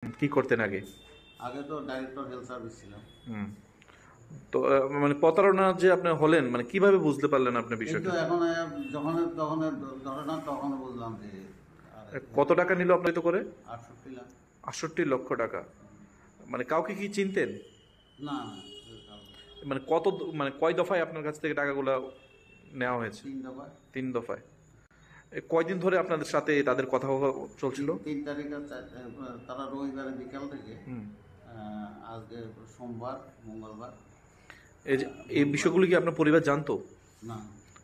কি করতেন আগে? আগে তো ডাইরেক্টর হেলথ সার্ভিস ছিলাম। হুম। তো মানে প্রতারণা যে আপনি হলেন, মানে কিভাবে বুঝতে পারলেন আপনি এই তো বিষয়টা? এখন যখন তখন ধরে না তখন বুঝলাম যে আর কত টাকা নিল আপনার তো করে? 68 লাখ। 68 লক্ষ টাকা। মানে কাউকে কি চিনতেন? না না, কাউকে। মানে কত মানে কয় দফায় আপনার কাছ থেকে টাকাগুলো নেওয়া হয়েছে? 3 দফায়। 3 দফায়। কয়দিন ধরে আপনাদের সাথে তাদের কথা চলছিল? 3 তারিখ আর তারা রবিবারে বিকাল থেকে হুম। আজকে সোমবার, মঙ্গলবার, এই যে এই বুধবার। বিষয়গুলো কি আপনার পরিবার জানতো? না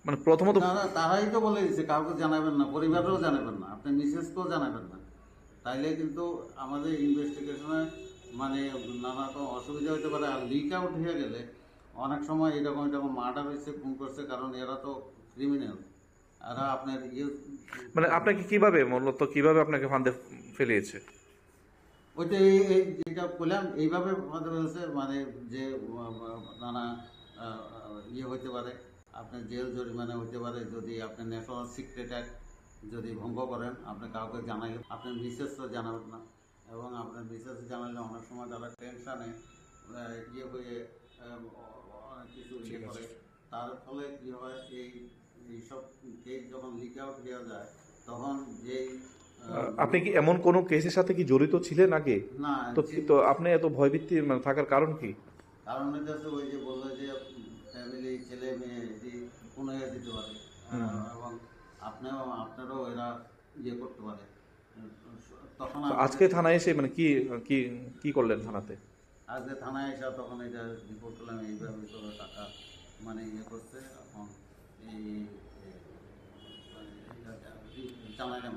মানে প্রথমত না না, তারাই তো বলে দিচ্ছে কাউকে জানাবেন না, পরিবারেও জানাবেন না, আপনি মিসেসকেও জানাবেন না। তাইলে কিন্তু আমাদের ইনভেস্টিগেশনে মানে নানা রকম অসুবিধা হতে পারে। আর লিক আউট হয়ে গেলে অনেক সময় এরকম এরকম মার্ডার হয়েছে, খুন করছে, কারণ এরা তো ক্রিমিনাল। এরা আপনার মানে আপনাকে কিভাবে, মূলত কিভাবে আপনাকে ফাঁদে ফেলিয়েছে? ওইটা যেটা বললাম এইভাবে আমাদের হয়েছে, মানে যে নানা হতে পারে, আপনার জেল জরিমানা হতে পারে যদি আপনি ন্যাশনাল সিক্রেট অ্যাক্ট যদি ভঙ্গ করেন, আপনি কাউকে জানাইলে আপনার মিসেসও জানাবেন না। এবং আপনার মিসেস জানালে অনেক সময় তারা টেনশানে হয়ে অনেক কিছু করে। তার ফলে কী হয়, এইসব কেস যখন লিক আউট হয়ে যায় তখন যেই আপনি কি এমন কোনো কেসের সাথে কি জড়িত ছিলেন আগে? না তো তো আপনি এত ভয়ভীতি মানে থাকার কারণ কি? কারণ এটা তো ওই যে বললো যে ফ্যামিলি, ছেলে মেয়ে এটি কোনো দিতে পারে। এবং আপনারও এরা করতে পারে। তখন তো আমাদের আজকে থানায় এসে মানে কি কি কি করলেন থানাতে? আজকে থানায় এসে তখন এটা রিপোর্ট করলাম, এইভাবে করে টাকা মানে করছে। এখন এই জানাইলাম।